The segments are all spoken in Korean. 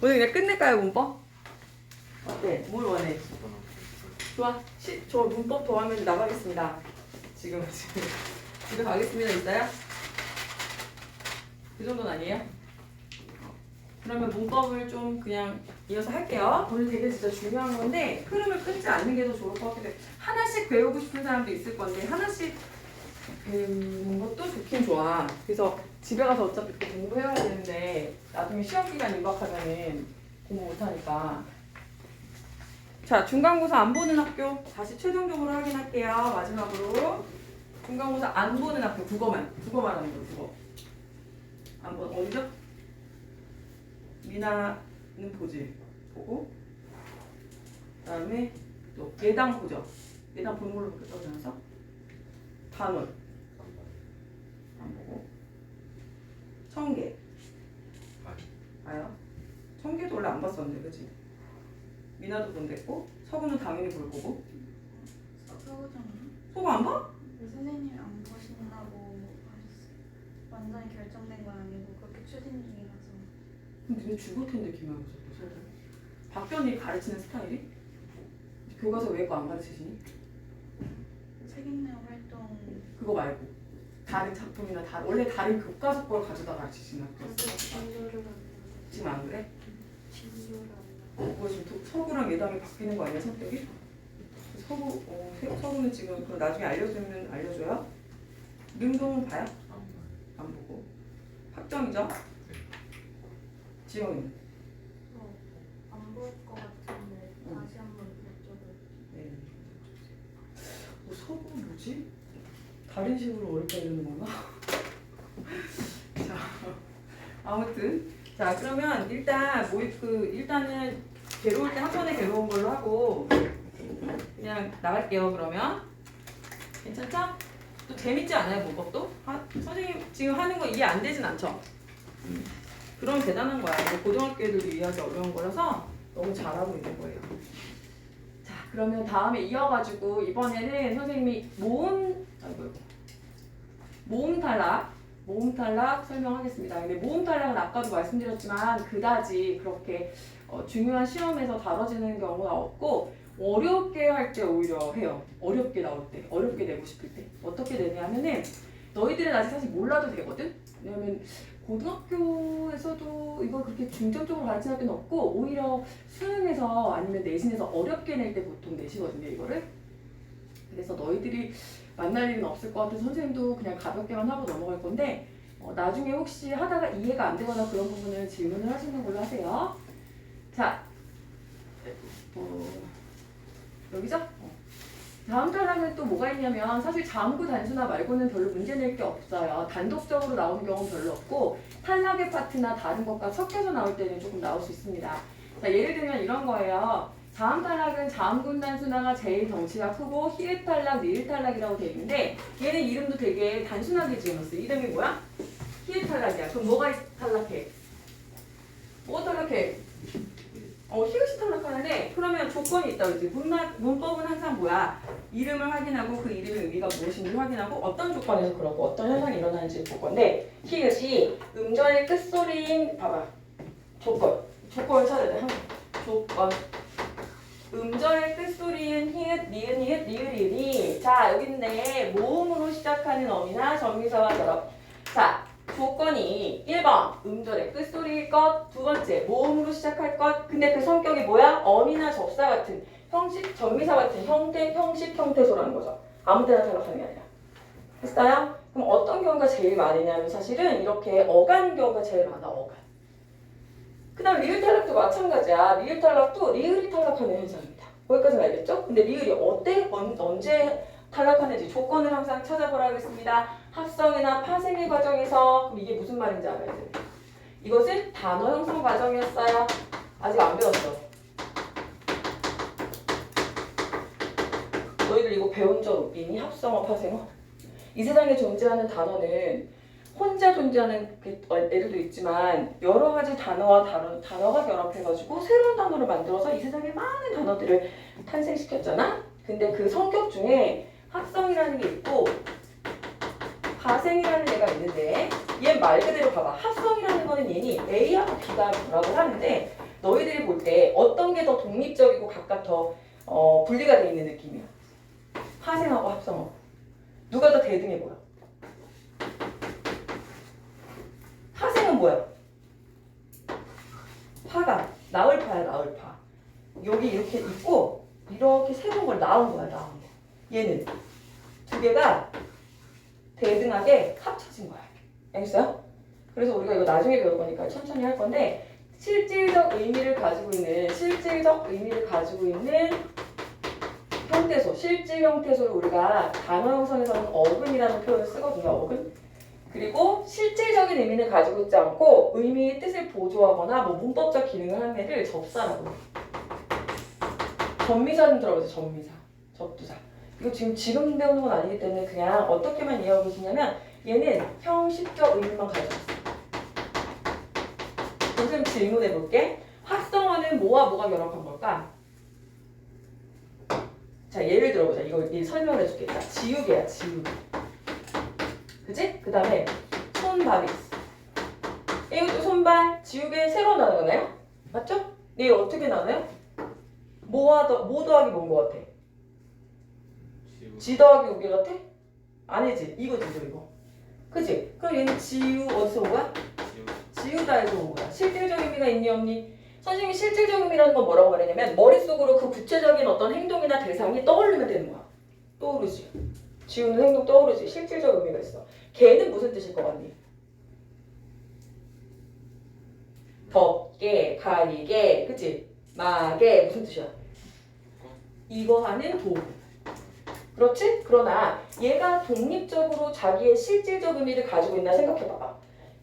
오늘 그냥 끝낼까요, 문법? 어때? 뭘 원해? 좋아. 저 문법 더하면 나가겠습니다. 지금 집에 가겠습니다. 있어요? 그 정도는 아니에요? 그러면 문법을 좀 그냥 이어서 할게요. 오늘 되게 진짜 중요한 건데 흐름을 끊지 않는 게 더 좋을 것 같아요. 하나씩 배우고 싶은 사람도 있을 건데 하나씩 배우는 것도 좋긴 좋아. 그래서 집에 가서 어차피 또 공부해야 되는데 나중에 시험 기간 임박하면은 공부 못하니까. 자, 중간고사 안 보는 학교 다시 최종적으로 확인할게요. 마지막으로 중간고사 안 보는 학교 국어만 하는 거 국어. 안 보, 어디죠? 미나는 보지 보고 그다음에 또 예당 보죠. 예당 보는 걸로 떠들면서 단원 안 보고 청계 봐요. 청계도 원래 안 봤었는데 그치? 미나도 본댔고 서구는 당연히 볼 거고. 서구정은? 서구 안 봐? 선생님이 안 보신다고 하셨어요. 완전히 결정된 건 아니고 그렇게 추진 중이라서. 근데 왜 죽을 텐데 김학우서 또 서구? 박변이 가르치는 스타일이? 교과서 외고 안 가르치시니? 책 읽는 활동. 그거 말고 다른 작품이나 원래 다른 교과서 걸 가져다 가르치시는 학교 진료를 지금 안 그래? 진료를 그거 지금 서구랑 예당이 바뀌는 거 아니야 성격이? 서구는 지금 그럼 나중에 알려주면 알려줘요? 능동은 봐요? 안 보고 학점이죠? 지영이는? 안 볼 것 같은데 다시 한번 여쭤볼게요. 네. 서구 뭐지? 다른 식으로 어렵게 하려는 건가? 자, 아무튼 자 그러면 일단 일단은 괴로울 때 한 번에 괴로운 걸로 하고 그냥 나갈게요. 그러면 괜찮죠? 또 재밌지 않아요 문법도? 선생님 지금 하는 거 이해 안 되진 않죠? 그럼 대단한 거야. 이거 고등학교 애들도 이해하기 어려운 거라서 너무 잘하고 있는 거예요. 자 그러면 다음에 이어가지고 이번에는 선생님이 모음 탈락 설명하겠습니다. 근데 모음 탈락은 아까도 말씀드렸지만 그다지 그렇게 중요한 시험에서 다뤄지는 경우가 없고 어렵게 할 때 오히려 해요. 어렵게 나올 때, 어렵게 내고 싶을 때 어떻게 내냐면은 너희들은 아직 사실 몰라도 되거든. 왜냐면 고등학교에서도 이걸 그렇게 중점적으로 가르치는 학교는 없고 오히려 수능에서 아니면 내신에서 어렵게 낼 때 보통 내시거든요 이거를. 그래서 너희들이 만날 일은 없을 것 같아서 선생님도 그냥 가볍게만 하고 넘어갈 건데 나중에 혹시 하다가 이해가 안 되거나 그런 부분은 질문을 하시는 걸로 하세요. 자, 여기죠? 다음 탈락은 또 뭐가 있냐면 사실 자음구 단수나 말고는 별로 문제 낼 게 없어요. 단독적으로 나오는 경우는 별로 없고 탈락의 파트나 다른 것과 섞여서 나올 때는 조금 나올 수 있습니다. 자, 예를 들면 이런 거예요. 자음 탈락은 자음군 단수나가 제일 덩치가 크고 히읗 탈락, 니을 탈락이라고 되어 있는데 얘는 이름도 되게 단순하게 지어놨어요. 이름이 뭐야? 히읗 탈락이야. 그럼 뭐가 탈락해? 뭐가 탈락해? 히읗이 탈락하는데 그러면 조건이 있다 그러지. 문법은 항상 뭐야? 이름을 확인하고 그 이름의 의미가 무엇인지 확인하고 어떤 조건에서 그렇고 어떤 현상이 일어나는지 볼 건데 히읗이 음절의 끝소리인 봐봐. 조건을 찾아야 돼. 조건. 음절의 끝소리인 히읗, 니은, 히읗, 리을, 이은이 자 여기 있네. 모음으로 시작하는 어미나 전미사와 결합. 자 조건이 1번 음절의 끝소리일 것, 두 번째 모음으로 시작할 것. 근데 그 성격이 뭐야? 어미나 접사 같은 형식, 전미사 같은 형태, 형식, 형태소라는 거죠. 아무 데나 탈락하는 게 아니라. 됐어요? 그럼 어떤 경우가 제일 많으냐면 사실은 이렇게 어간인 경우가 제일 많아. 어간. 그 다음 리을 탈락도 마찬가지야. 리을 탈락도 리을이 탈락하는 현상입니다. 거기까지는 알겠죠? 근데 리을이 언제 탈락하는지 조건을 항상 찾아보라 하겠습니다. 합성이나 파생의 과정에서. 그럼 이게 무슨 말인지 알아야 돼. 이것은 단어 형성 과정이었어요. 아직 안 배웠어. 너희들 이거 배운 적 있니? 합성어, 파생어? 이 세상에 존재하는 단어는 혼자 존재하는 애들도 있지만 여러 가지 단어가 결합해가지고 새로운 단어를 만들어서 이 세상에 많은 단어들을 탄생시켰잖아? 근데 그 성격 중에 합성이라는 게 있고 파생이라는 애가 있는데 얘 말 그대로 봐봐. 합성이라는 거는 얘니 A하고 B가 결합을 하는데 너희들이 볼 때 어떤 게 더 독립적이고 각각 더 분리가 돼 있는 느낌이야? 파생하고 합성하고. 누가 더 대등해 보여? 파생은 뭐야? 파가 나을 파야, 나을 파. 여기 이렇게 있고 이렇게 세운 걸 나온 거야, 나온 거. 얘는 두 개가 대등하게 합쳐진 거야. 알겠어요? 그래서 우리가 이거 나중에 배울 거니까 천천히 할 건데 실질적 의미를 가지고 있는 형태소, 실질 형태소를 우리가 단어 형성에서는 어근이라는 표현을 쓰거든요. 어근. 그리고 실질적인 의미는 가지고 있지 않고 의미의 뜻을 보조하거나 뭐 문법적 기능을 하는 애를 접사라고 해요. 접미사는 들어보세요. 접미사, 접두사. 이거 지금 배우는 건 아니기 때문에 그냥 어떻게만 이해하고 계시냐면 얘는 형식적 의미만 가지고 있어요. 선생님 질문해 볼게. 합성어는 뭐와 뭐가 결합한 걸까? 자, 예를 들어보자. 이거 설명을 해줄게. 자, 지우개야, 지우개. 그치? 그 다음에 손발이 있어. 이것도 손발, 지우개 새로 나누나요? 맞죠? 얘 어떻게 나눠요? 뭐 더하기 뭔 거 같아? 지 더하기 우개 같아? 아니지. 이거지, 이거. 그치? 그럼 얘는 지우 어디서 온 거야? 지우다에서 온 거야. 실질적 의미가 있니 없니? 선생님이 실질적 의미라는 건 뭐라고 말했냐면 머릿속으로 그 구체적인 어떤 행동이나 대상이 떠오르면 되는 거야. 떠오르지. 지우는 행동 떠오르지. 실질적 의미가 있어. 개는 무슨 뜻일 것 같니? 덮개, 가리개, 그치? 마개 무슨 뜻이야? 이거 하는 도구. 그렇지? 그러나 얘가 독립적으로 자기의 실질적 의미를 가지고 있나 생각해봐봐.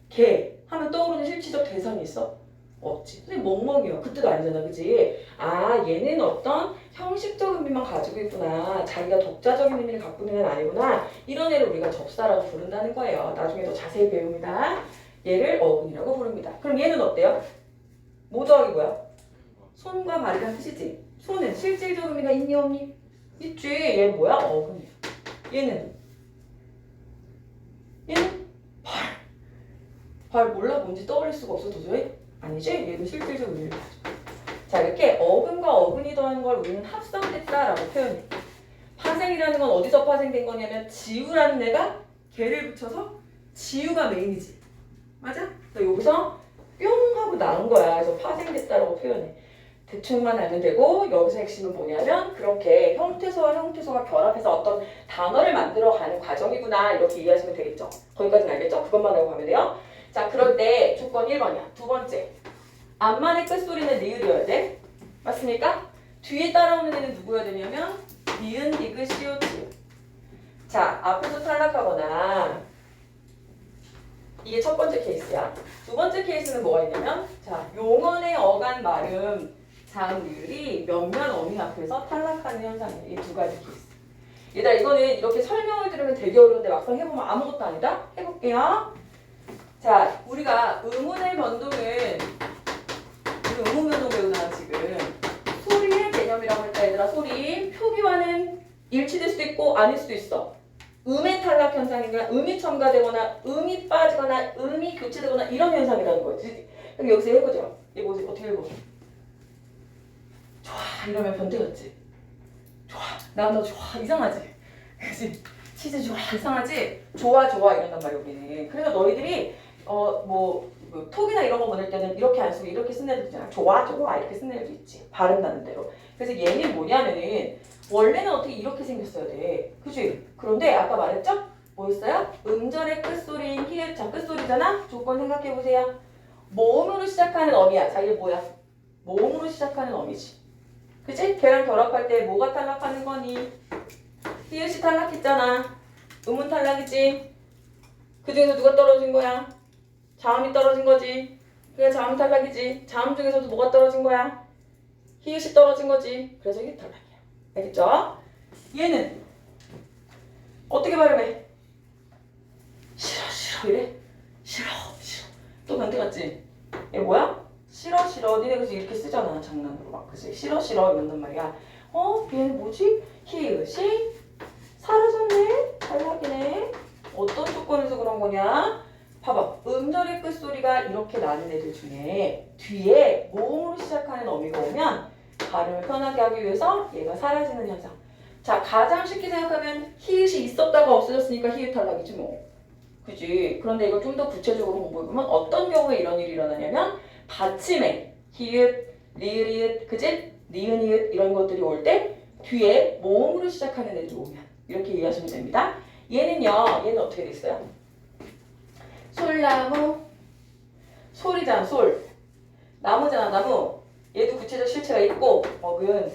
개 하면 떠오르는 실질적 대상이 있어? 없지. 선생님 멍멍이야. 그 뜻 아니잖아. 그치? 아 얘는 어떤 형식적 의미만 가지고 있구나. 자기가 독자적인 의미를 갖고 있는 애는 아니구나. 이런 애를 우리가 접사라고 부른다는 거예요. 나중에 더 자세히 배웁니다. 얘를 어근이라고 부릅니다. 그럼 얘는 어때요? 뭐 더하기 뭐야? 손과 발이란 뜻이지. 손은 실질적 의미가 있니 없니? 있지. 얘 뭐야? 어근이야. 얘는 발 몰라? 뭔지 떠올릴 수가 없어 도저히? 아니지? 얘도 실질적 의미를 가져. 자 이렇게 어근과 어근이 더한 걸 우리는 합성됐다라고 표현해. 파생이라는 건 어디서 파생된 거냐면 지우라는 애가 개를 붙여서 지우가 메인이지. 맞아? 그래서 여기서 뿅 하고 나온 거야. 그래서 파생됐다라고 표현해. 대충만 알면 되고 여기서 핵심은 뭐냐면 그렇게 형태소와 형태소가 결합해서 어떤 단어를 만들어가는 과정이구나 이렇게 이해하시면 되겠죠. 거기까지는 알겠죠? 그것만 알고 가면 돼요. 자 그럴 때 조건 1번이야. 두 번째 암만의 끝소리는 니을이어야 돼. 맞습니까? 뒤에 따라오는 애는 누구여야 되냐면 니은, 디귿, 시옷, 지읒. 자 앞에서 탈락하거나 이게 첫 번째 케이스야. 두 번째 케이스는 뭐가 있냐면 자 용언의 어간 발음 자음 리을이 몇몇 어미 앞에서 탈락하는 현상이에요. 이 두 가지 케이스. 얘들아 이거는 이렇게 설명을 들으면 되게 어려운데 막상 해보면 아무것도 아니다. 해볼게요. 자 우리가 의문의 변동은 의문 변동 배우잖아 지금. 소리의 개념이라고 했다 얘들아. 소리 표기와는 일치될 수도 있고 아닐 수도 있어. 음의 탈락 현상이나 음이 첨가되거나 음이 빠지거나 음이 교체되거나 이런 현상이라는 거지. 그럼 여기서 해보죠. 얘 뭐지? 어떻게 해보? 좋아 이러면 변태같지? 좋아 나 너 좋아 이상하지? 그치? 치즈 좋아 이상하지? 좋아 좋아 이런단 말이야 우리는. 그래서 너희들이 뭐 톡이나 이런 거 보낼 때는 이렇게 안 쓰고 이렇게 쓰는 애들 있잖아. 좋아 좋아 이렇게 쓰는 애도 있지. 발음 나는 대로. 그래서 얘는 뭐냐면은 원래는 어떻게 이렇게 생겼어야 돼. 그치? 그런데 아까 말했죠? 뭐 있어요? 음절의 끝소리인 히읗. 자 끝소리잖아? 조건 생각해보세요. 모음으로 시작하는 어미야. 자, 얘 뭐야? 모음으로 시작하는 어미지. 그치? 걔랑 결합할 때 뭐가 탈락하는 거니? 히읗이 탈락했잖아. 음은 탈락이지. 그 중에서 누가 떨어진 거야? 자음이 떨어진 거지. 그게 자음 탈락이지. 자음 중에서도 뭐가 떨어진 거야? 히읗이 떨어진 거지. 그래서 이게 탈락이야. 알겠죠? 얘는 어떻게 발음해? 싫어 싫어 이래? 싫어 싫어. 또 변태 같지? 얘 뭐야? 싫어 싫어. 니네 그래서 이렇게 쓰잖아 장난으로 막. 그치? 싫어 싫어 이런단 말이야. 얘는 뭐지? 히읗이 사라졌네? 탈락이네? 어떤 조건에서 그런 거냐? 봐봐. 음절의 끝소리가 이렇게 나는 애들 중에 뒤에 모음으로 시작하는 어미가 오면 발음을 편하게 하기 위해서 얘가 사라지는 현상. 자, 가장 쉽게 생각하면 히읗이 있었다가 없어졌으니까 히읗 탈락이지 뭐. 그지? 그런데 이걸 좀 더 구체적으로 공부해보면 어떤 경우에 이런 일이 일어나냐면 받침에 히읗, 리을이읒, 그지? 니은이읒 이런 것들이 올 때 뒤에 모음으로 시작하는 애들이 오면 이렇게 이해하시면 됩니다. 얘는요. 얘는 어떻게 돼 있어요? 솔나무 솔이잖아 솔. 나무잖아 나무. 얘도 구체적 실체가 있고 어근.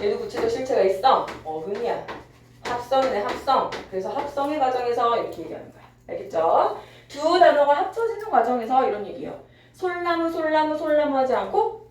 얘도 구체적 실체가 있어. 어근이야. 합성이네 합성. 그래서 합성의 과정에서 이렇게 얘기하는 거야. 알겠죠? 두 단어가 합쳐지는 과정에서 이런 얘기예요. 솔나무 솔나무 솔나무 하지 않고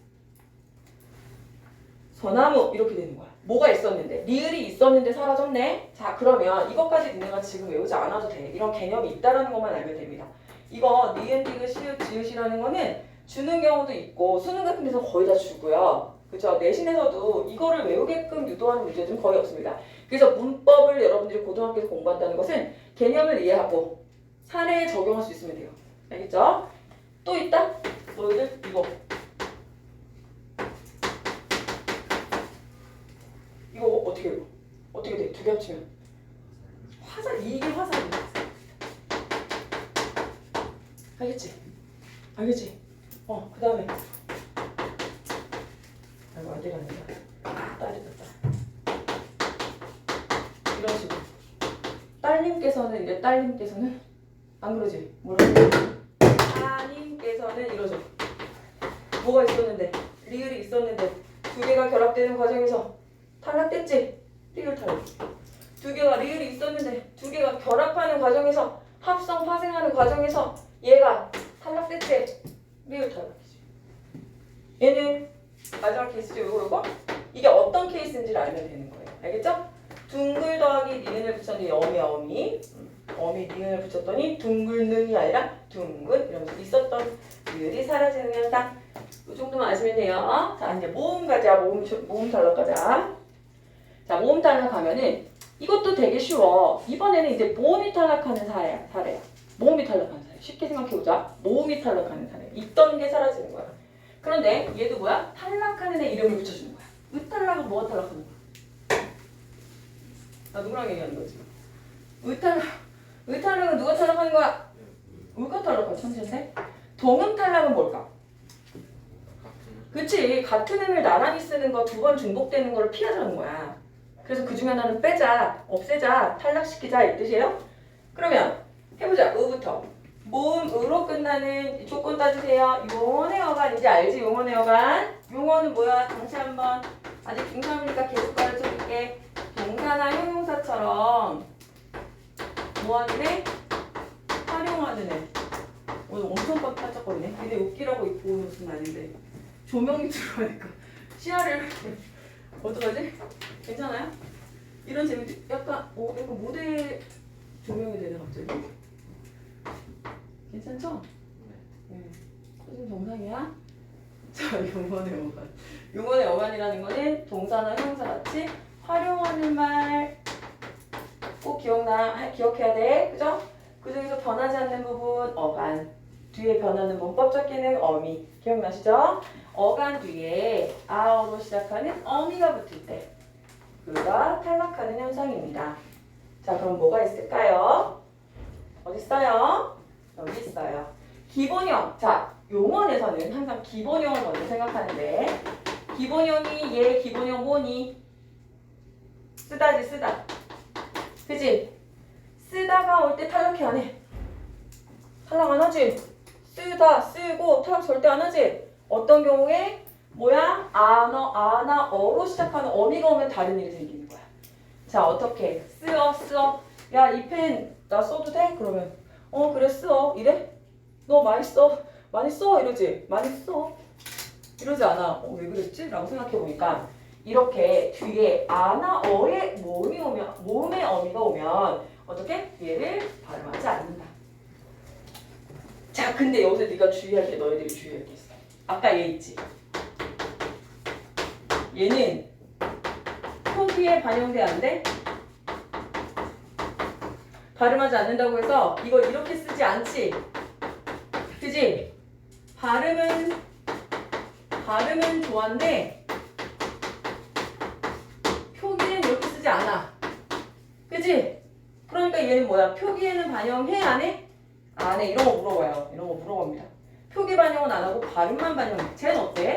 소나무 이렇게 되는 거야. 뭐가 있었는데? 리을이 있었는데 사라졌네? 자 그러면 이것까지 니네가 지금 외우지 않아도 돼. 이런 개념이 있다는 것만 알면 됩니다. 이거 니은, 디귿, 시읒, 지읒이라는 거는 주는 경우도 있고 수능 같은 데서 거의 다 주고요. 그죠? 내신에서도 이거를 외우게끔 유도하는 문제들은 거의 없습니다. 그래서 문법을 여러분들이 고등학교에서 공부한다는 것은 개념을 이해하고 사례에 적용할 수 있으면 돼요. 알겠죠? 또 있다? 너희들 이거 어떻게 읽어? 어떻게 돼? 두 개 합치면 화살. 이게 화살이야. 알겠지? 알겠지? 그 다음에 아이고 아들이 아니라 딸이 됐다. 이런 식으로 딸님께서는 안 그러지? 뭐라고? 따님께서는 이러죠. 뭐가 있었는데 리을이 있었는데 두 개가 결합되는 과정에서 탈락됐지? 리을 탈락. 두 개가 리을이 있었는데 두 개가 결합하는 과정에서 합성 파생하는 과정에서 얘가 탈락됐지? 리을 탈락이지. 얘는 마지막 케이스죠. 요거 이게 어떤 케이스인지를 알면 되는 거예요. 알겠죠? 둥글 더하기 니은을 붙였더니 어미 니은을 붙였더니 둥글능이 아니라 둥근 이러면서 있었던 리을이 사라지는 현상. 이 정도만 아시면 돼요. 자 이제 모음 가자. 모음 탈락 가자. 자, 모음 탈락하면은 이것도 되게 쉬워. 이번에는 이제 모음이 탈락하는 사례야. 모음이 탈락하는 사례. 쉽게 생각해보자. 모음이 탈락하는 사례. 있던 게 사라지는 거야. 그런데 얘도 뭐야? 탈락하는 애 이름을 붙여주는 거야. 의탈락은 뭐가 탈락하는 거야? 나 누구랑 얘기하는 거지? 의탈락은 누가 탈락하는 거야? 의가 탈락한 천재인데? 동음 탈락은 뭘까? 그치. 같은 음을 나란히 쓰는 거 두 번 중복되는 거를 피하자는 거야. 그래서 그 중에 하나는 빼자, 없애자, 탈락시키자 이 뜻이에요. 그러면 해보자. 의부터. 모음 의로 끝나는 조건 따주세요. 용언의 어간 이제 알지? 용언의 어간. 용언은 뭐야? 다시 한번 아직 중3이니까 계속 가르쳐줄게. 동사나 형용사처럼 뭐하는 애? 활용하는 애. 오늘 엄청 반짝거리네. 근데 웃기라고 입고 온 옷은 아닌데 조명이 들어가니까 시야를 어떡하지? 괜찮아요? 이런 재미도 약간 모델 조명이 되네 갑자기. 괜찮죠? 네. 지금 정상이야? 자, 용언의 어간. 용언의 어간이라는 거는 동사나 형용사 같이 활용하는 말 꼭 기억해야 돼. 그죠? 그 중에서 변하지 않는 부분 어간. 뒤에 변하는 문법적 기능 어미. 기억나시죠? 어간 뒤에 아어로 시작하는 어미가 붙을 때 그가 탈락하는 현상입니다. 자, 그럼 뭐가 있을까요? 어디 있어요? 여기 있어요. 기본형. 자, 용언에서는 항상 기본형을 먼저 생각하는데 기본형이 얘 기본형 뭐니? 쓰다지 쓰다. 그치? 쓰다가 올 때 탈락해 안 해? 탈락 안 하지? 쓰다 쓰고 탈락 절대 안 하지? 어떤 경우에 뭐야? 아나 어로 시작하는 어미가 오면 다른 일이 생기는 거야. 자, 어떻게? 쓰어. 야, 이 펜 나 써도 돼? 그러면 그래 써. 이래? 너 많이 써 이러지? 많이 써 이러지 않아. 왜 그랬지? 라고 생각해보니까 이렇게 뒤에 아나 어의 모음의 어미가 오면 어떻게? 얘를 발음하지 않는다. 자, 근데 여기서 네가 주의할 게 너희들이 주의할 게 있어. 아까 얘 있지? 얘는 표기에 반영돼야 안 돼? 발음하지 않는다고 해서 이거 이렇게 쓰지 않지. 그지? 발음은 좋아한데 표기는 이렇게 쓰지 않아. 그지? 그러니까 얘는 뭐야? 표기에는 반영해? 안 해? 안 해. 이런 거 물어봐요. 이런 거 물어봅니다. 표기 반영은 안 하고 발음만 반영해. 쟤는 어때?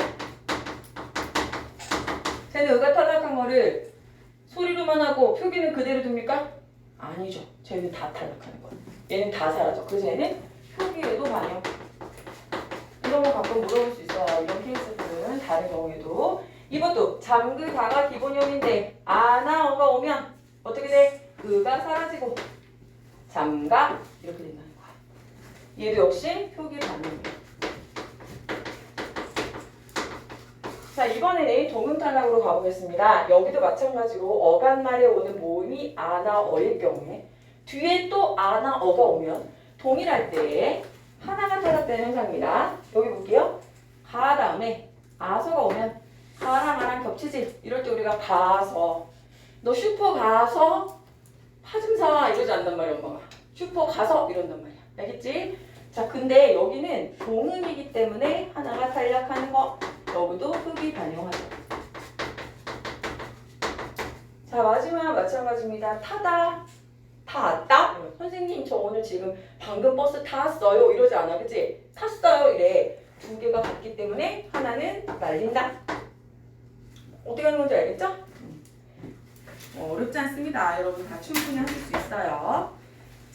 쟤는 의가 탈락한 거를 소리로만 하고 표기는 그대로 둡니까? 아니죠. 쟤는 다 탈락하는 거야. 얘는 다 사라져. 그래서 얘는 표기에도 반영. 이런 거 가끔 물어볼 수 있어요. 이런 케이스들은 다른 경우에도. 이것도 잠그 다가 기본형인데 아나어가 오면 어떻게 돼? 의가 사라지고 잠가 이렇게 된다는 거야. 얘도 역시 표기 반영이에요. 자, 이번에는 동음 탈락으로 가보겠습니다. 여기도 마찬가지로 어간말에 오는 모음이 아나어일 경우에 뒤에 또 아나어가 오면 동일할 때 하나가 탈락되는 현상입니다. 여기 볼게요. 가 다음에 아서가 오면 가랑 아랑 겹치지? 이럴 때 우리가 가서 너 슈퍼 가서 파 좀 사와 이러지 않단 말이야 엄마가. 슈퍼 가서 이런단 말이야. 알겠지? 자, 근데 여기는 동음이기 때문에 하나가 탈락하는 거 여기도 표기 반영하죠. 자, 마지막 마찬가지입니다. 타다, 탔다. 선생님 저 오늘 지금 방금 버스 탔어요 이러지 않아. 그치? 탔어요 이래. 두 개가 같기 때문에 하나는 말린다. 어떻게 하는 건지 알겠죠? 어렵지 않습니다. 여러분 다 충분히 하실 수 있어요.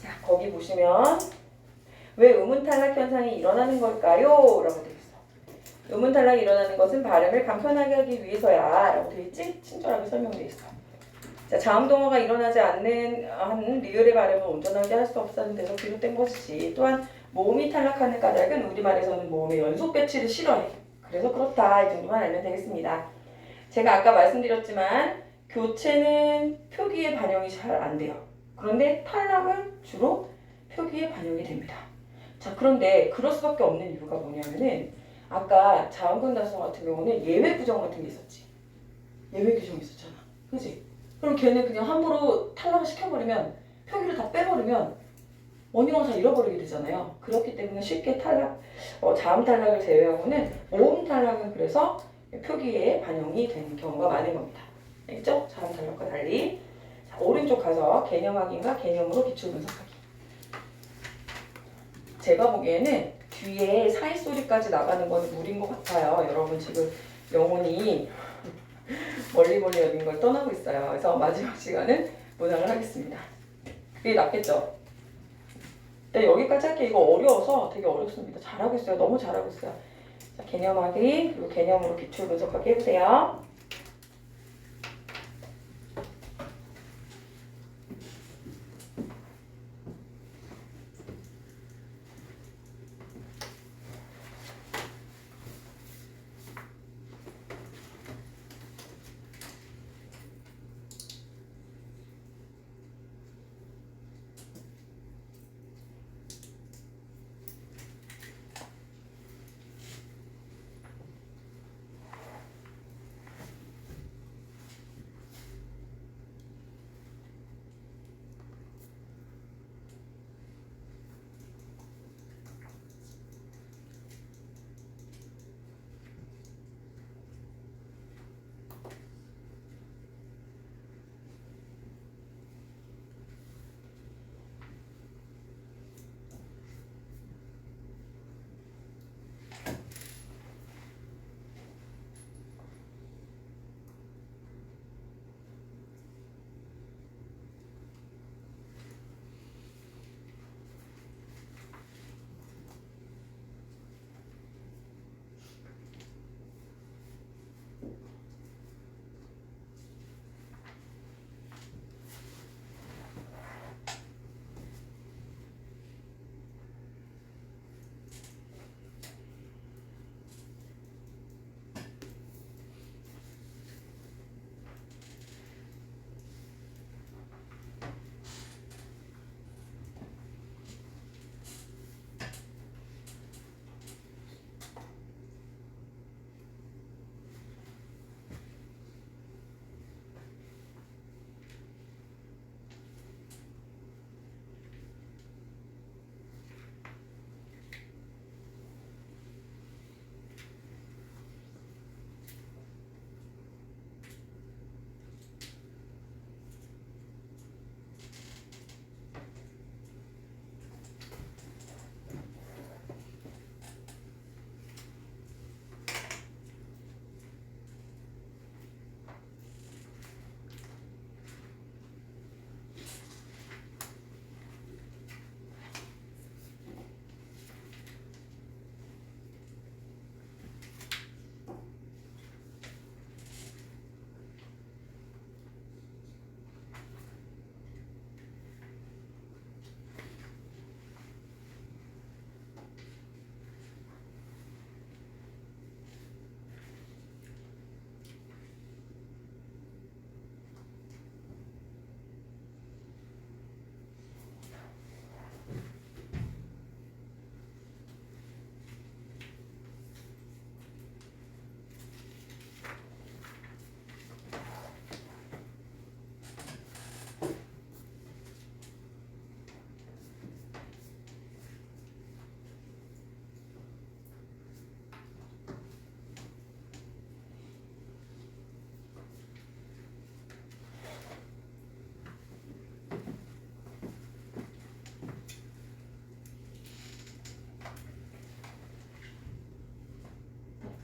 자, 거기 보시면 왜 음운 탈락 현상이 일어나는 걸까요? 라고 되어 있어. 음운 탈락이 일어나는 것은 발음을 간편하게 하기 위해서야 라고 되어 있지? 친절하게 설명되어 있어. 자, 자음동어가 일어나지 않는 한 리을의 발음을 온전하게 할 수 없다는 데서 비롯된 것이지. 또한 모음이 탈락하는 까닭은 우리말에서는 모음의 연속 배치를 싫어해. 그래서 그렇다. 이 정도만 알면 되겠습니다. 제가 아까 말씀드렸지만 교체는 표기에 반영이 잘 안 돼요. 그런데 탈락은 주로 표기에 반영이 됩니다. 자, 그런데 그럴 수밖에 없는 이유가 뭐냐면은 아까 자음군 단수 같은 경우는 예외 구정 같은 게 있었지. 예외 규정이 있었잖아. 그지? 그럼 걔는 그냥 함부로 탈락을 시켜버리면 표기를 다 빼버리면 원인을 다 잃어버리게 되잖아요. 그렇기 때문에 쉽게 탈락, 자음 탈락을 제외하고는 모음 탈락은 그래서 표기에 반영이 되는 경우가 많은 겁니다. 알겠죠? 자음 탈락과 달리. 자, 오른쪽 가서 개념 확인과 개념으로 기출 분석하기. 제가 보기에는 뒤에 사이소리까지 나가는 건 무리인 것 같아요. 여러분 지금 영혼이 멀리 어린 걸 떠나고 있어요. 그래서 마지막 시간은 문항을 하겠습니다. 그게 낫겠죠? 근데 여기까지 할게. 이거 어려워서 되게 어렵습니다. 잘하고 있어요. 너무 잘하고 있어요. 자, 개념하기 그리고 개념으로 기출 분석하기 해보세요.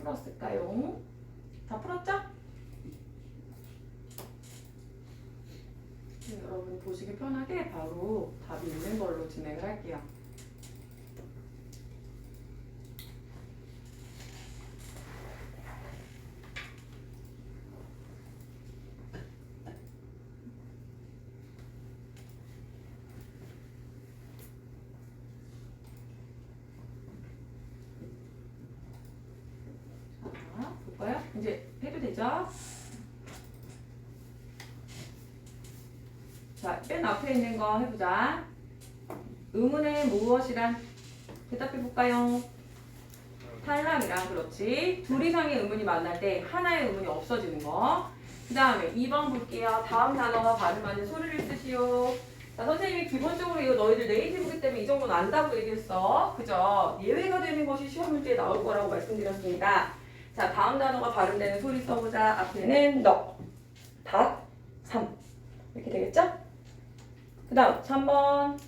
풀었을까요? 다 풀었죠? 네, 여러분 보시기 편하게 바로 답이 있는 걸로 진행을 할게요. 자, 볼까요? 이제 해도 되죠? 자, 맨 앞에 있는 거 해보자. 의문의 무엇이란? 대답해볼까요? 탈락이랑, 그렇지. 둘 이상의 의문이 만날 때 하나의 의문이 없어지는 거. 그 다음에 2번 볼게요. 다음 단어가 발음하는 소리를 쓰시오. 자, 선생님이 기본적으로 이거 너희들 네이티브기 때문에 이 정도는 안다고 얘기했어. 그죠? 예외가 되는 것이 시험 문제에 나올 거라고 말씀드렸습니다. 자, 다음 단어가 발음되는 소리 써보자. 앞에는 너, 닷, 삼. 이렇게 되겠죠? 그 다음 3번.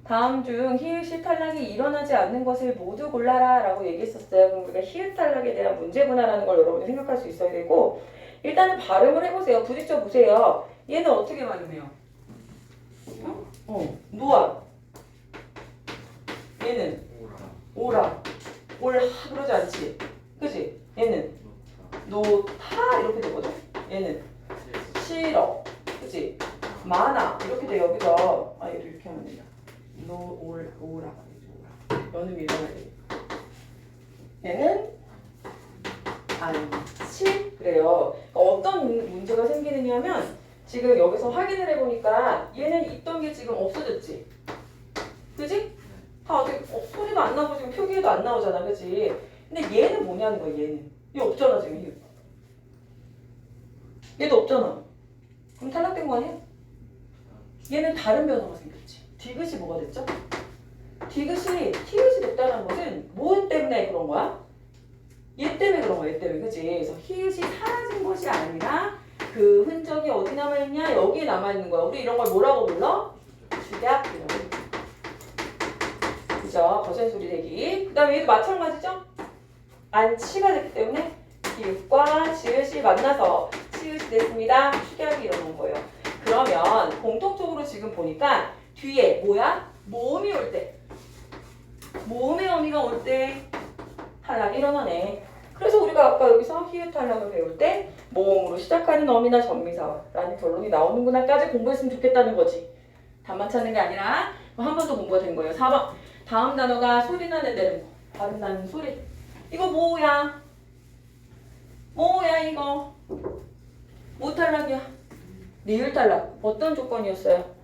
다음 중 히읗이 탈락이 일어나지 않는 것을 모두 골라라 라고 얘기했었어요. 그럼 우리가 히읗 탈락에 대한 문제구나라는 걸 여러분이 생각할 수 있어야 되고, 일단은 발음을 해보세요. 부딪혀 보세요. 얘는 어떻게 발음해요? 노아. 얘는 오라. 올하 그러지 않지? 그지? 얘는 노타 이렇게 되거든. 얘는 싫어. 그지? 많아 이렇게 돼요. 그죠? 아 얘를 이렇게 하면 된다. 오라. 연음이 일어나야 돼. 얘는 않지? 그래요. 그러니까 어떤 문제가 생기느냐면 지금 여기서 확인을 해보니까 얘는 있던 게 지금 없어졌지? 그지? 다 어떻게 소리가 안 나고 지금 표기에도 안 나오잖아. 그지? 근데 얘는 뭐냐는 거야. 얘는. 얘 없잖아 지금. 얘도 없잖아. 그럼 탈락된 거 아니야? 얘는 다른 변화가 생겼지. 디귿이 뭐가 됐죠? 디귿이 히읗이 됐다는 것은 뭐 때문에 그런 거야? 얘 때문에 그런 거야. 얘 때문에. 그치? 그래서 히읗이 사라진 것이 아니라 그 흔적이 어디 남아있냐? 여기에 남아있는 거야. 우리 이런 걸 뭐라고 불러? 주약이라고. 그죠? 거센 소리 대기. 그 다음에 얘도 마찬가지죠? 안치가 됐기 때문에 기읍과 지읒이 만나서 치읒이 됐습니다. 축약이 일어난 거예요. 그러면 공통적으로 지금 보니까 뒤에 뭐야? 모음이 올 때, 모음의 어미가 올 때 탈락이 일어나네. 그래서 우리가 아까 여기서 히읗 탈락을 배울 때 모음으로 시작하는 어미나 전미사라는 결론이 나오는구나까지 공부했으면 좋겠다는 거지. 답만 찾는 게 아니라 한 번 더 공부가 된 거예요. 4번. 다음 단어가 소리 나는 데는 뭐? 발음 나는 소리. 이거 뭐야? 뭐야 이거? 뭐 탈락이야? 리을 탈락. 어떤 조건이었어요?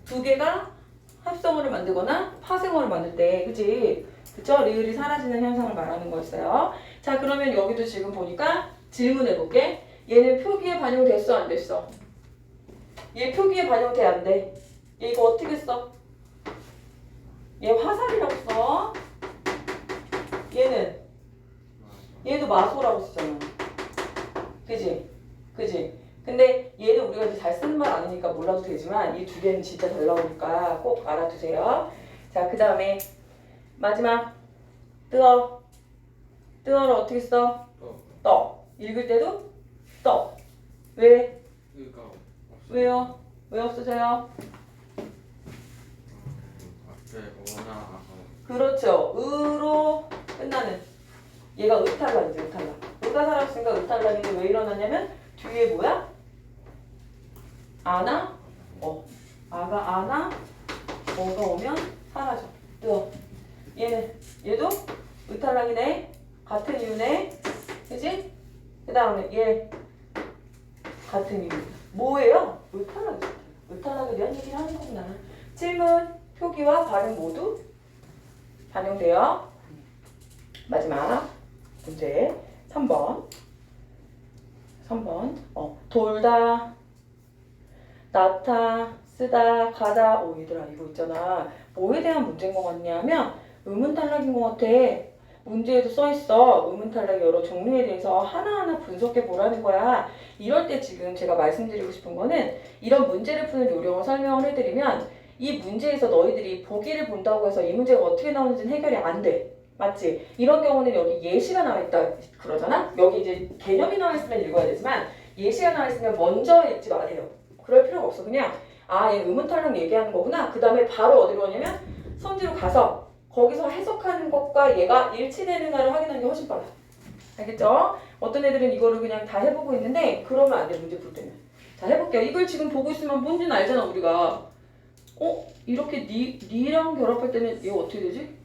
두 개가 합성어를 만들거나 파생어를 만들 때, 그치? 그쵸? 리을이 사라지는 현상을 말하는 거였어요. 자, 그러면 여기도 지금 보니까 질문해볼게. 얘는 표기에 반영됐어, 안 됐어? 얘 표기에 반영돼, 안 돼? 얘 이거 어떻게 써? 얘 화살이라고 써. 얘도 마소라고 쓰잖아. 그지? 그지? 근데 얘는 우리가 이제 잘 쓰는 말 아니니까 몰라도 되지만 이 두 개는 진짜 잘 나오니까 꼭 알아두세요. 자, 그 다음에 마지막 뜨어. 뜨어를 어떻게 써? 떠. 읽을 때도 떠. 왜? 왜요? 왜 없어져요? 그렇죠. 으로 끝나는. 얘가 의탈락이죠. 의탈락. 의가 살았으니까 의탈락인데 왜 일어났냐면 뒤에 뭐야? 아나? 아가 아나? 어가 오면 사라져. 뜨어. 얘도 의탈락이네. 같은 이유네. 그지? 그 다음에 얘 같은 이유. 뭐예요? 의탈락이죠. 의탈락에 대한 얘기를 하는 거구나. 질문, 표기와 발음 모두 반영되어 마지막 문제 3번. 돌다, 낳다, 쓰다, 가다. 얘들아 이거 있잖아. 뭐에 대한 문제인 것 같냐면 의문 탈락인 것 같아. 문제에도 써있어. 의문 탈락 여러 종류에 대해서 하나하나 분석해 보라는 거야. 이럴 때 지금 제가 말씀드리고 싶은 거는 이런 문제를 푸는 요령을 설명을 해드리면 이 문제에서 너희들이 보기를 본다고 해서 이 문제가 어떻게 나오는지는 해결이 안 돼. 맞지? 이런 경우는 여기 예시가 나와 있다 그러잖아? 여기 이제 개념이 나와 있으면 읽어야 되지만 예시가 나와 있으면 먼저 읽지 마세요. 그럴 필요가 없어. 그냥 얘 의문탈락 얘기하는 거구나. 그 다음에 바로 어디로 가냐면 선지로 가서 거기서 해석하는 것과 얘가 일치되는가를 확인하는 게 훨씬 빨라. 알겠죠? 어떤 애들은 이거를 그냥 다 해보고 있는데 그러면 안 돼. 문제 풀 때는. 자, 해볼게요. 이걸 지금 보고 있으면 뭔지는 알잖아 우리가. 이렇게 니랑 결합할 때는 이거 어떻게 되지?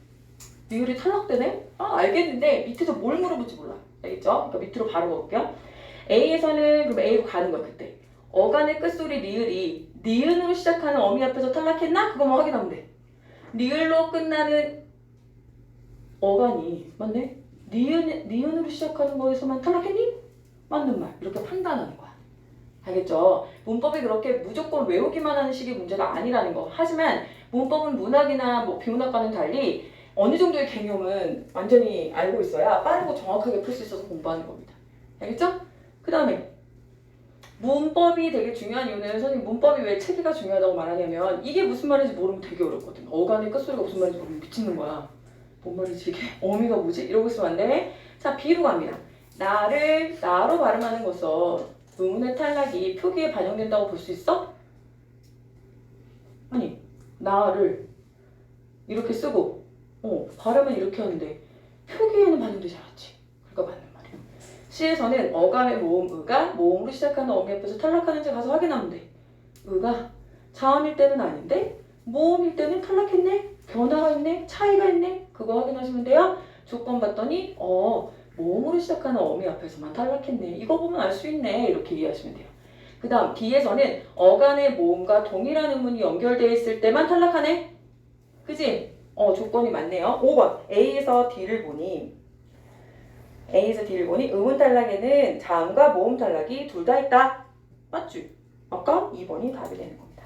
니을이 탈락되네? 알겠는데 밑에서 뭘 물어볼지 몰라. 알겠죠? 그러니까 밑으로 바로 가볼게요. A에서는 그럼 A로 가는 거야 그때. 어간의 끝소리 니을이 니은으로 시작하는 어미 앞에서 탈락했나? 그거만 확인하면 돼. 니을로 끝나는 어간이 맞네? 니은으로 시작하는 거에서만 탈락했니? 맞는 말. 이렇게 판단하는 거야. 알겠죠? 문법이 그렇게 무조건 외우기만 하는 식의 문제가 아니라는 거. 하지만 문법은 문학이나 뭐 비문학과는 달리 어느 정도의 개념은 완전히 알고 있어야 빠르고 정확하게 풀 수 있어서 공부하는 겁니다. 알겠죠? 그 다음에 문법이 되게 중요한 이유는 선생님 문법이 왜 체계가 중요하다고 말하냐면 이게 무슨 말인지 모르면 되게 어렵거든. 어간의 끝소리가 무슨 말인지 모르면 미치는 거야. 뭔 말이지 이게? 어미가 뭐지? 이러고 있으면 안 돼. 자, B로 갑니다. 나를 나로 발음하는 것은 의문의 탈락이 표기에 반영된다고 볼 수 있어? 아니, 나를 이렇게 쓰고 발음은 이렇게 하는데 표기에는 반영되지 않았지. 그러니까 맞는 말이야. C에서는 어감의 모음 의가 모음으로 시작하는 어미 앞에서 탈락하는지 가서 확인하면 돼. 의가 자음일 때는 아닌데 모음일 때는 탈락했네? 변화가 있네? 차이가 있네? 그거 확인하시면 돼요. 조건 봤더니 모음으로 시작하는 어미 앞에서만 탈락했네. 이거 보면 알 수 있네. 이렇게 이해하시면 돼요. 그 다음 D에서는 어간의 모음과 동일한 의문이 연결되어 있을 때만 탈락하네. 그지? 조건이 맞네요. 5번 A에서 D를 보니 의문 탈락에는 자음과 모음 탈락이 둘 다 있다. 맞지? 아까 2번이 답이 되는 겁니다.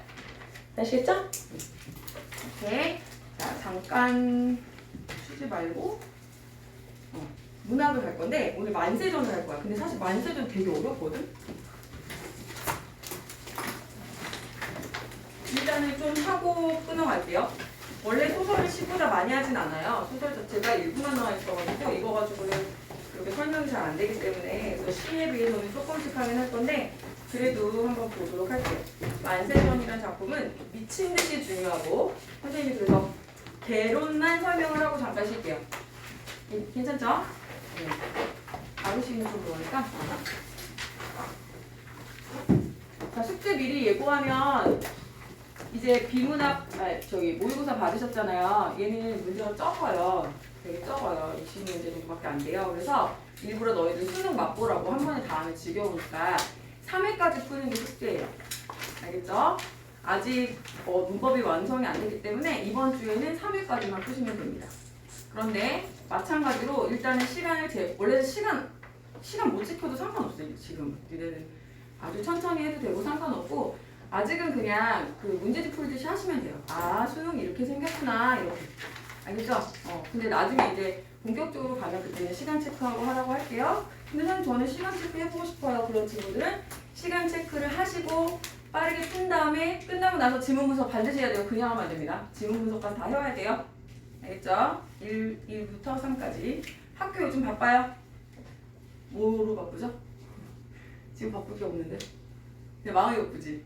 아시겠죠? 오케이. 자, 잠깐 쉬지 말고 문학을 할 건데 오늘 만세전을 할 거야. 근데 사실 만세전 되게 어렵거든? 일단은 좀 하고 끊어갈게요. 원래 소설을 10보다 많이 하진 않아요. 소설 자체가 1부만 나와 있어가지고 이거 가지고는 그렇게 설명이 잘 안 되기 때문에 그래서 시에 비해서는 조금씩 하긴 할 건데 그래도 한번 보도록 할게요. 만세전이라는 작품은 미친 듯이 중요하고 선생님이 그래서 개론만 설명을 하고 잠깐 쉴게요. 괜찮죠? 바로 쉬는 좀 그러니까. 자, 숙제 미리 예고하면 이제 비문학 모의고사 받으셨잖아요. 얘는 문제가 적어요. 되게 적어요. 20문제 정도밖에 안 돼요. 그래서 일부러 너희들 수능 맛보라고 한 번에 다 하면 지겨우니까 3회까지 푸는 게 숙제예요. 알겠죠? 아직 문법이 완성이 안 되기 때문에 이번 주에는 3회까지만 푸시면 됩니다. 그런데 마찬가지로 일단은 원래 시간 못 지켜도 상관없어요. 지금 니네는 아주 천천히 해도 되고 상관없고 아직은 그냥 그 문제집 풀듯이 하시면 돼요. 수능이 이렇게 생겼구나 이렇게. 알겠죠? 근데 나중에 이제 본격적으로 가면 그때는 시간 체크하고 하라고 할게요. 근데 저는 시간 체크 해보고 싶어요. 그런 친구들은 시간 체크를 하시고 빠르게 푼 다음에 끝나고 나서 지문 분석 반드시 해야 돼요. 그냥 하면 안 됩니다. 지문 분석까지 다 해와야 돼요. 알겠죠? 1부터 3까지. 학교 요즘 바빠요? 뭐로 바쁘죠? 지금 바쁠 게 없는데. 근데 마음이 바쁘지?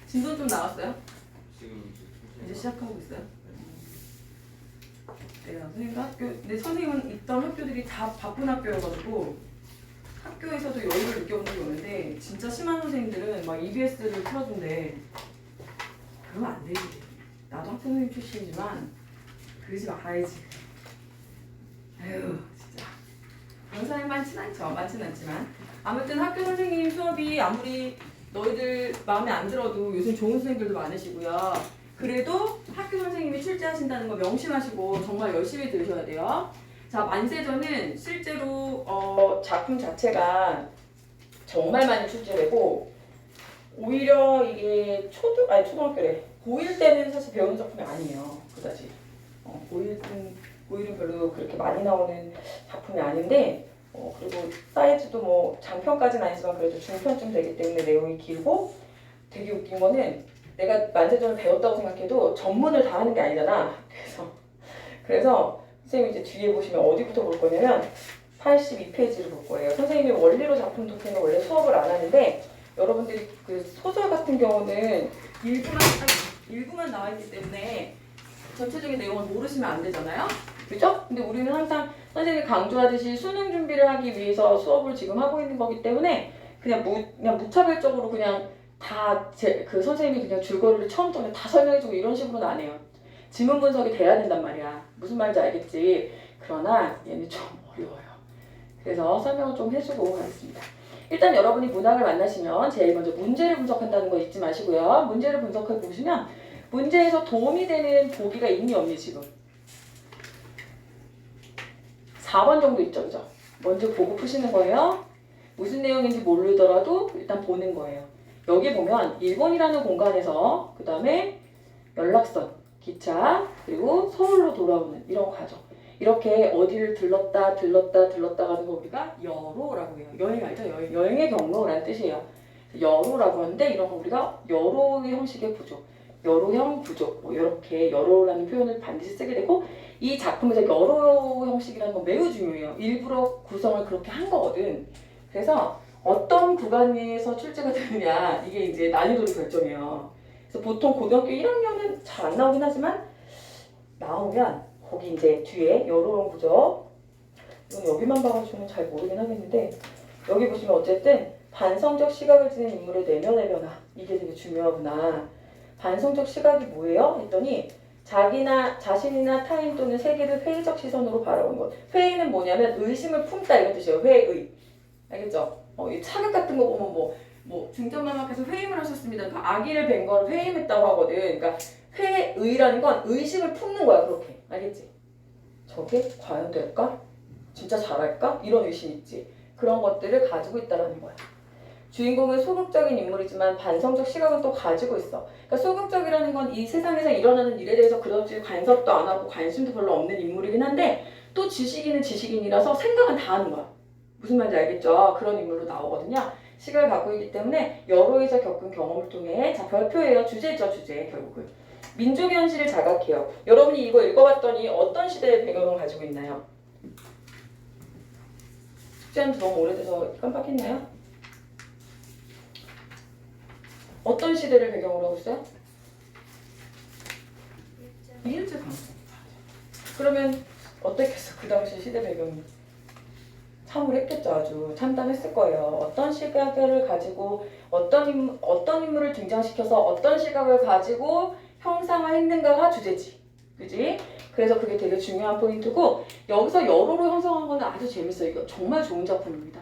진도는 좀 나왔어요? 지금 이제 시작하고 있어요? 선생님과 학교, 근데 선생님은 있던 학교들이 다 바쁜 학교여가지고 학교에서도 여유를 느껴본 적이 없는데 진짜 심한 선생님들은 막 EBS를 틀어준대. 그러면 안 되지. 나도 학교 선생님 출신이지만 그러지 말아야지. 에휴 진짜 그런 사람이 많진 않지만 아무튼 학교 선생님 수업이 아무리 너희들 마음에 안 들어도 요즘 좋은 선생님들도 많으시고요. 그래도 학교 선생님이 출제하신다는 거 명심하시고 정말 열심히 들으셔야 돼요. 자, 만세전은 실제로 작품 자체가 정말 많이 출제되고 오히려 이게 초등학교래. 고1 때는 사실 배우는 작품이 아니에요. 그다지. 고1은 별로 그렇게 많이 나오는 작품이 아닌데 그리고 사이즈도 뭐 장편까지는 아니지만 그래도 중편쯤 되기 때문에 내용이 길고 되게 웃긴 거는 내가 만세점을 배웠다고 생각해도 전문을 다 하는 게 아니잖아. 그래서 선생님이 이제 뒤에 보시면 어디부터 볼 거냐면 82페이지를 볼 거예요. 선생님이 원리로 작품 독해는 원래 수업을 안 하는데 여러분들이 그 소설 같은 경우는 일부만 나와 있기 때문에 전체적인 내용을 모르시면 안 되잖아요. 그죠? 근데 우리는 항상 선생님이 강조하듯이 수능 준비를 하기 위해서 수업을 지금 하고 있는 거기 때문에 그냥 무차별적으로 그냥 그 선생님이 그냥 줄거리를 처음부터 다 설명해주고 이런 식으로는 안 해요. 지문 분석이 돼야 된단 말이야. 무슨 말인지 알겠지? 그러나 얘는 좀 어려워요. 그래서 설명을 좀 해주고 가겠습니다. 일단 여러분이 문학을 만나시면 제일 먼저 문제를 분석한다는 거 잊지 마시고요. 문제를 분석해 보시면 문제에서 도움이 되는 보기가 있니 없니 지금? 4번 정도 있죠. 그죠? 먼저 보고 푸시는 거예요. 무슨 내용인지 모르더라도 일단 보는 거예요. 여기 보면 일본이라는 공간에서 그 다음에 연락선, 기차, 그리고 서울로 돌아오는 이런 과정. 이렇게 어디를 들렀다 가는 거 우리가 여로라고 해요. 여행 알죠? 여행의 경로라는 뜻이에요. 여로라고 하는데 이런 거 우리가 여로의 형식의 구조, 여로형 구조, 뭐 이렇게 여로라는 표현을 반드시 쓰게 되고 이 작품에서 여로 형식이라는 건 매우 중요해요. 일부러 구성을 그렇게 한 거거든. 그래서 어떤 구간에서 출제가 되느냐 이게 이제 난이도를 결정해요. 그래서 보통 고등학교 1학년은 잘 안 나오긴 하지만 나오면 거기 이제 뒤에 여로형 구조 이건 여기만 봐가지고는 잘 모르긴 하겠는데 여기 보시면 어쨌든 반성적 시각을 지닌 인물의 내면의 변화 이게 되게 중요하구나. 반성적 시각이 뭐예요? 했더니 자신이나 타인 또는 세계를 회의적 시선으로 바라보는 것. 회의는 뭐냐면 의심을 품다 이런 뜻이에요. 회의. 알겠죠? 이 차극 같은 거 보면 뭐 중전마마께서 회임을 하셨습니다. 그러니까 아기를 뵌 거를 회임했다고 하거든. 그러니까 회의라는 건 의심을 품는 거야. 그렇게. 알겠지? 저게 과연 될까? 진짜 잘할까? 이런 의심 있지. 그런 것들을 가지고 있다는 거야. 주인공은 소극적인 인물이지만 반성적 시각은 또 가지고 있어. 그러니까 소극적이라는 건 이 세상에서 일어나는 일에 대해서 그렇지 간섭도 안 하고 관심도 별로 없는 인물이긴 한데 또 지식인은 지식인이라서 생각은 다 하는 거야. 무슨 말인지 알겠죠? 그런 인물로 나오거든요. 시각을 갖고 있기 때문에 여로에서 겪은 경험을 통해 자 별표예요. 주제죠. 주제 결국은. 민족의 현실을 자각해요. 여러분이 이거 읽어봤더니 어떤 시대의 배경을 가지고 있나요? 숙제한 지 너무 오래돼서 깜빡했나요? 어떤 시대를 배경으로 하고 있어요? 일제강점기. 그러면 어떻겠어? 그 당시 시대 배경이 참을했겠죠. 아주 참담했을 거예요. 어떤 시각을 가지고 어떤 인물을 등장시켜서 어떤 시각을 가지고 형상화했는가가 주제지. 그지? 그래서 그게 되게 중요한 포인트고 여기서 여로로 형성한 거는 아주 재밌어요. 이거 정말 좋은 작품입니다.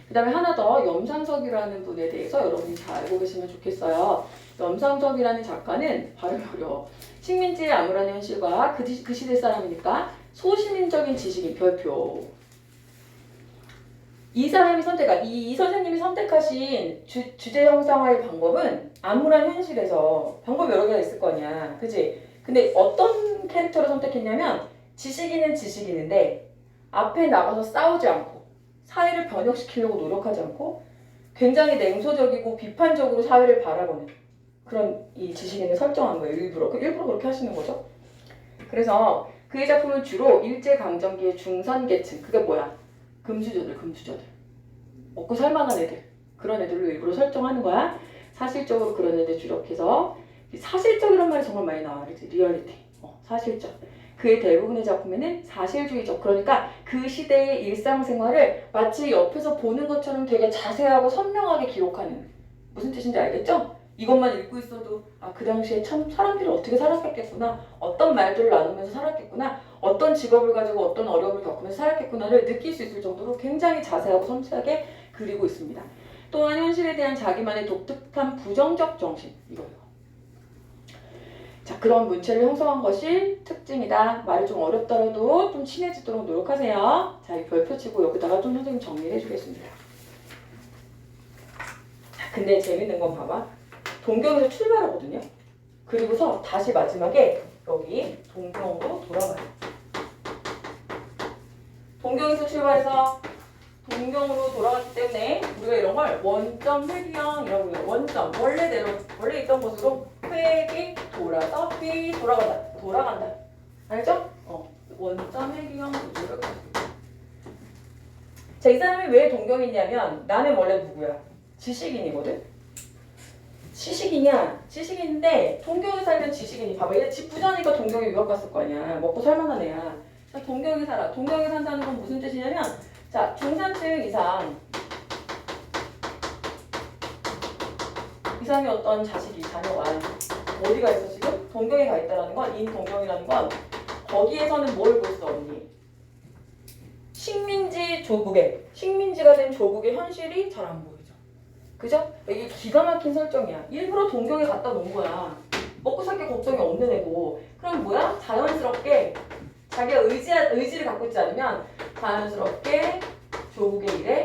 그 다음에 하나 더 염상석이라는 분에 대해서 여러분이 잘 알고 계시면 좋겠어요. 염상석이라는 작가는 발음이 어려워. 식민지의 암울한 현실과 그 시대 사람이니까 소시민적인 지식인 별표. 이 선생님이 선택하신 주제 형상화의 방법은 암울한 현실에서 방법 여러 개가 있을 거 아니야. 그치? 근데 어떤 캐릭터를 선택했냐면 지식인은 지식인인데 앞에 나가서 싸우지 않고 사회를 변혁시키려고 노력하지 않고 굉장히 냉소적이고 비판적으로 사회를 바라보는 그런 이 지식인을 설정한 거예요. 일부러 그렇게 하시는 거죠. 그래서 그의 작품은 주로 일제강점기의 중선계층 그게 뭐야? 금수저들 먹고 살만한 애들 그런 애들로 일부러 설정하는 거야. 사실적으로 그런 애들 주력해서 사실적이란 말이 정말 많이 나와. 그렇지? 리얼리티 사실적. 그의 대부분의 작품에는 사실주의적 그러니까 그 시대의 일상생활을 마치 옆에서 보는 것처럼 되게 자세하고 선명하게 기록하는 무슨 뜻인지 알겠죠? 이것만 읽고 있어도 그 당시에 참 사람들이 어떻게 살았겠구나 어떤 말들을 나누면서 살았겠구나 어떤 직업을 가지고 어떤 어려움을 겪으면서 살았겠구나를 느낄 수 있을 정도로 굉장히 자세하고 섬세하게 그리고 있습니다. 또한 현실에 대한 자기만의 독특한 부정적 정신 이거예요. 자, 그런 문체를 형성한 것이 특징이다. 말이 좀 어렵더라도 좀 친해지도록 노력하세요. 자, 이 별표 치고 여기다가 좀 선생님 정리를 해주겠습니다. 자, 근데 재밌는 건 봐봐. 동경에서 출발하거든요. 그리고서 다시 마지막에 여기 동경으로 돌아가요. 동경에서 출발해서 동경으로 돌아갔기 때문에 우리가 이런 걸 원점 회귀형이라고 해요. 원점 원래 있던 곳으로 획이 돌아서 휙 돌아간다. 알죠? 원점 회귀형 구조를 가지고 있다. 자, 이 사람이 왜 동경이냐면 나는 원래 누구야? 지식인이거든? 지식인인데 동경에 살면 지식인이 봐봐. 얘 집 부자니까 동경에 유학 갔을 거 아니야. 먹고 살만한 애야. 자, 동경에 살아. 동경에 산다는 건 무슨 뜻이냐면 자, 중산층 이상의 어떤 자녀가 어디가 있어 지금? 동경에 가 있다라는 건 동경이라는 건 거기에서는 뭘 볼 수 없니? 식민지가 된 조국의 현실이 잘 안 보이죠. 그죠? 이게 기가 막힌 설정이야. 일부러 동경에 갖다 놓은 거야. 먹고 살 게 걱정이 없는 애고. 그럼 뭐야? 자연스럽게 자기가 의지를 갖고 있지 않으면 자연스럽게 조국의 일에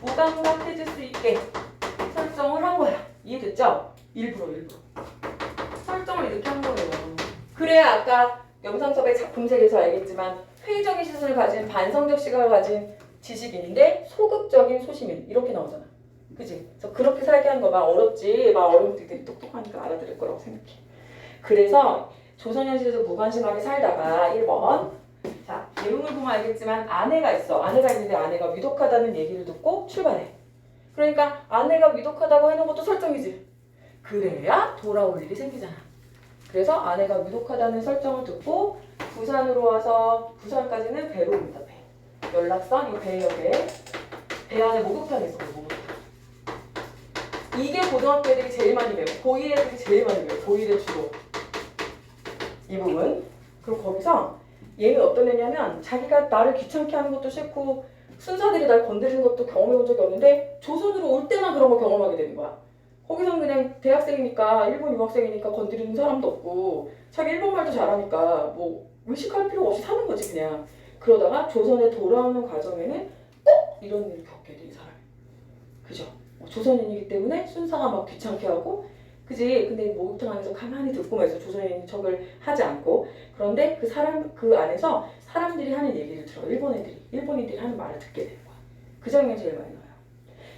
무감각해질 수 있게 설정을 한 거야. 이해됐죠? 일부러 설정을 이렇게 한 거예요. 그래야 아까 영상섭의 작품책에서 알겠지만 회의적인 시선을 가진 반성적 시각을 가진 지식인인데 소극적인 소시민 이렇게 나오잖아. 그치? 그래서 그렇게 살게 하는 거 막 어렵지. 막 어려운 것들이 똑똑하니까 알아들을 거라고 생각해. 그래서 조선현실에서 무관심하게 살다가 1번 자, 내용을 보면 알겠지만 아내가 있어. 아내가 있는데 아내가 위독하다는 얘기를 듣고 출발해. 그러니까 아내가 위독하다고 해놓은 것도 설정이지. 그래야 돌아올 일이 생기잖아. 그래서 아내가 위독하다는 설정을 듣고 부산으로 와서 부산까지는 배로 옵니다. 배. 연락선 이 배역에 배 안에 목욕탕이 있어. 목욕탕. 이게 고등학교 애들이 제일 많이 배워. 고1 애들이 제일 많이 배워. 고1의 주로. 이 부분. 그리고 거기서 얘는 어떤 애냐면 자기가 나를 귀찮게 하는 것도 싫고 순사들이 날 건드리는 것도 경험해 본 적이 없는데 조선으로 올 때만 그런 거 경험하게 되는 거야. 거기서는 그냥 대학생이니까 일본 유학생이니까 건드리는 사람도 없고 자기 일본말도 잘하니까 뭐 의식할 필요 없이 사는 거지 그냥. 그러다가 조선에 돌아오는 과정에는 꼭 이런 일을 겪게 돼 이 사람이. 그죠? 조선인이기 때문에 순사가 막 귀찮게 하고 그지? 근데 목욕탕 안에서 가만히 듣고만 있어. 조선인인 척을 하지 않고. 그런데 그 안에서 사람들이 하는 얘기를 들어. 일본인들이 하는 말을 듣게 되는 거야. 그 장면이 제일 많이 나와요.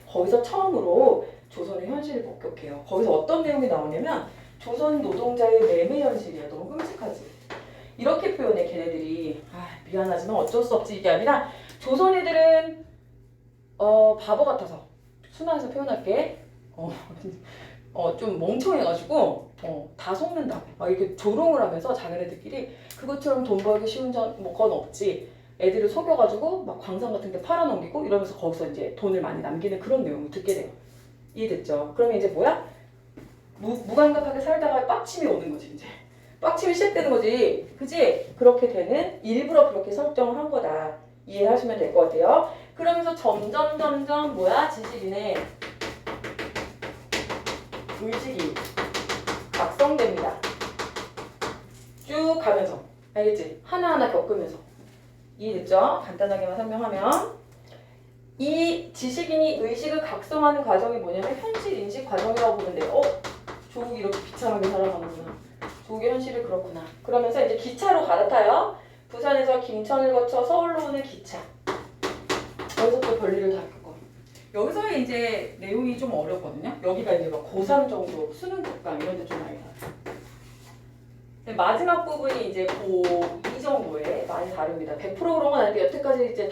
거기서 처음으로 조선의 현실을 목격해요. 거기서 어떤 내용이 나오냐면 조선 노동자의 매매 현실이야. 너무 끔찍하지? 이렇게 표현해 걔네들이. 미안하지만 어쩔 수 없지 이게 아니라 조선 애들은 바보 같아서 순화해서 표현할게. 좀 멍청해가지고 다 속는다. 막 이렇게 조롱을 하면서 자기네들끼리 그것처럼 돈 벌기 쉬운 건 없지. 애들을 속여가지고 막 광산 같은 데 팔아넘기고 이러면서 거기서 이제 돈을 많이 남기는 그런 내용을 듣게 돼요. 이해됐죠? 그러면 이제 뭐야? 무감각하게 살다가 빡침이 오는 거지 이제. 빡침이 시작되는 거지. 그지? 그렇게 되는 일부러 그렇게 설정을 한 거다. 이해하시면 될 것 같아요. 그러면서 점점 뭐야? 지식인의 의식이 각성됩니다. 쭉 가면서. 알겠지? 하나하나 겪으면서. 이해됐죠? 간단하게만 설명하면 이 지식인이 의식을 각성하는 과정이 뭐냐면 현실 인식 과정이라고 보면 돼요. 조국이 이렇게 비참하게 살아가는구나. 조국의 현실이 그렇구나. 그러면서 이제 기차로 갈아타요. 부산에서 김천을 거쳐 서울로 오는 기차. 여기서 또 별일을 다 겪어. 여기서 이제 내용이 좀 어렵거든요. 여기가 이제 막 고3 정도 수능 특강 이런 데 좀 많이 나와요. 마지막 부분이 이제 고2 정도에 많이 다릅니다. 100% 그런 건 아닌데 여태까지 이제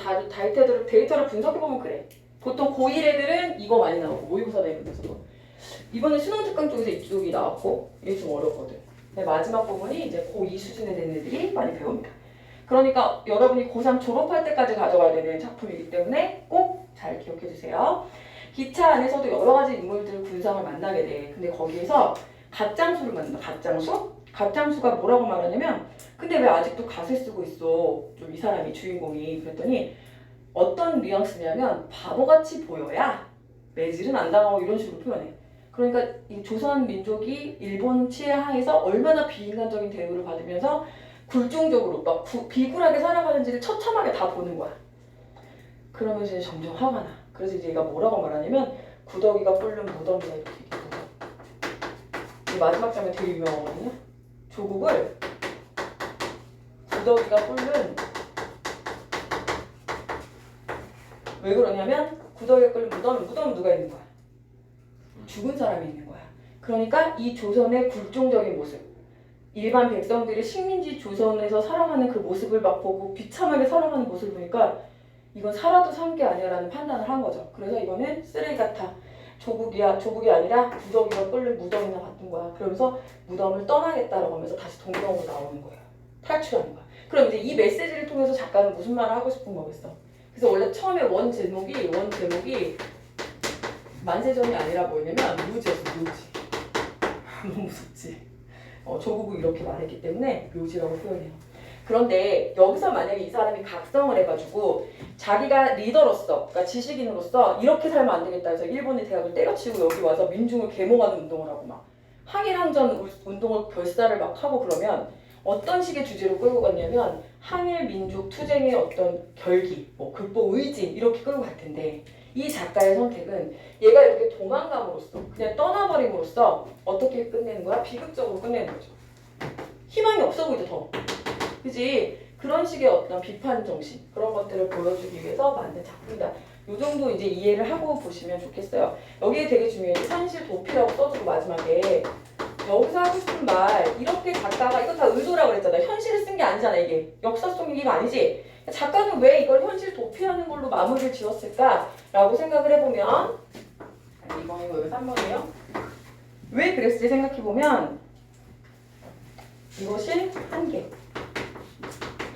데이터를 분석해보면 그래. 보통 고1 애들은 이거 많이 나오고 모의고사 내용에서도 이번에 수능 특강 쪽에서 이쪽이 나왔고 이게 좀 어렵거든. 마지막 부분이 이제 고2 수준에 되는 애들이 많이 배웁니다. 그러니까 여러분이 고3 졸업할 때까지 가져가야 되는 작품이기 때문에 꼭 잘 기억해 주세요. 기차 안에서도 여러 가지 인물들 군상을 만나게 돼. 근데 거기에서 갓장수를 만나. 갓장수? 갓장수가 뭐라고 말하냐면 근데 왜 아직도 갓을 쓰고 있어? 좀 이 사람이 주인공이 그랬더니 어떤 뉘앙스냐면 바보같이 보여야 매질은 안 당하고 이런 식으로 표현해. 그러니까 이 조선 민족이 일본 치하 하에서 얼마나 비인간적인 대우를 받으면서 굴종적으로 막 비굴하게 살아가는지를 처참하게 다 보는 거야. 그러면서 이제 점점 화가 나. 그래서 이제 얘가 뭐라고 말하냐면 구더기가 뿔른 무덤이다 이렇게 얘기해. 이 마지막 장면 되게 유명하거든요. 조국을 구더기가 뿔른 왜 그러냐면 구더기가 끓는 무덤은 누가 있는 거야? 죽은 사람이 있는 거야. 그러니까 이 조선의 굴종적인 모습, 일반 백성들이 식민지 조선에서 살아가는 그 모습을 막 보고 비참하게 살아가는 모습을 보니까 이건 살아도 산 게 아니라는 판단을 한 거죠. 그래서 이거는 쓰레기 같아. 조국이 아니라 구더기가 끓는 무덤이나 같은 거야. 그러면서 무덤을 떠나겠다라고 하면서 다시 동경으로 나오는 거예요. 탈출하는 거야. 그럼 이제 이 메시지를 통해서 작가는 무슨 말을 하고 싶은 거겠어? 그래서 원래 처음에 원 제목이 만세전이 아니라 뭐냐면 묘지였어. 묘지. 너무 무섭지. 조국이 이렇게 말했기 때문에 묘지라고 표현해요. 그런데 여기서 만약에 이 사람이 각성을 해가지고 자기가 리더로서, 그러니까 지식인으로서 이렇게 살면 안 되겠다 해서 일본의 대학을 때려치고 여기 와서 민중을 계몽하는 운동을 하고 막 항일항전 운동을 결사를 막 하고 그러면 어떤 식의 주제로 끌고 갔냐면 항일 민족 투쟁의 어떤 결기, 뭐 극복 의지 이렇게 끌고 갈 텐데 이 작가의 선택은 얘가 이렇게 도망감으로써 그냥 떠나버림으로써 어떻게 끝내는 거야? 비극적으로 끝내는 거죠. 희망이 없어 보이죠 더. 그지? 그런 식의 어떤 비판 정신 그런 것들을 보여주기 위해서 만든 작품이다. 이 정도 이제 이해를 하고 보시면 좋겠어요. 여기에 되게 중요해. 현실 도피라고 써주고 마지막에 여기서 하고 싶은 말 이렇게 작가가 이거 다 의도라고 그랬잖아. 현실을 쓴 게 아니잖아 이게. 역사 속 얘기가 아니지. 작가는 왜 이걸 현실 도피하는 걸로 마무리를 지었을까라고 생각을 해보면 이거 왜 3번이에요? 왜 그랬을지 생각해보면 이것이 한계.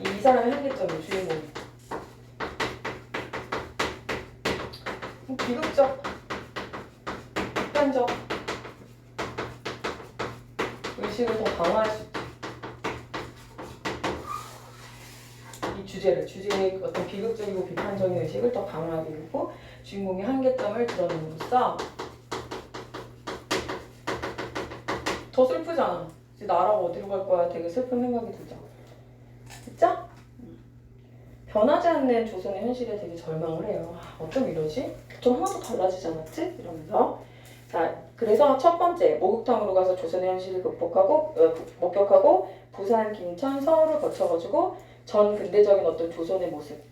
이 사람의 한계점이 주인공이. 비극적, 극단적 의식을 더 강화할 수 있다. 이 주제의 어떤 비극적이고 비판적인 의식을 더 강화하게 되고 주인공의 한계점을 드러냄으로써 더 슬프잖아. 이제 나라가 어디로 갈 거야? 되게 슬픈 생각이 들죠. 그쵸? 변하지 않는 조선의 현실에 되게 절망을 해요. 어쩜 이러지? 좀 하나도 달라지지 않았지? 이러면서. 자, 그래서 첫 번째, 목욕탕으로 가서 조선의 현실을 목격하고 부산, 김천, 서울을 거쳐가지고 전 근대적인 어떤 조선의 모습.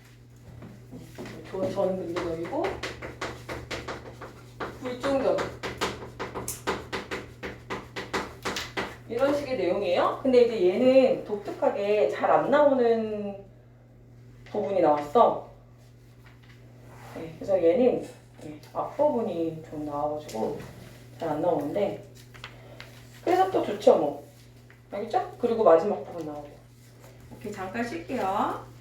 전 근대적이고 불종적. 이런 식의 내용이에요. 근데 이제 얘는 독특하게 잘 안 나오는 부분이 나왔어. 네, 그래서 얘는 앞부분이 좀 나와가지고 잘 안 나오는데 그래서 또 좋죠 뭐. 알겠죠? 그리고 마지막 부분 나오고. 오케이 잠깐 쉴게요.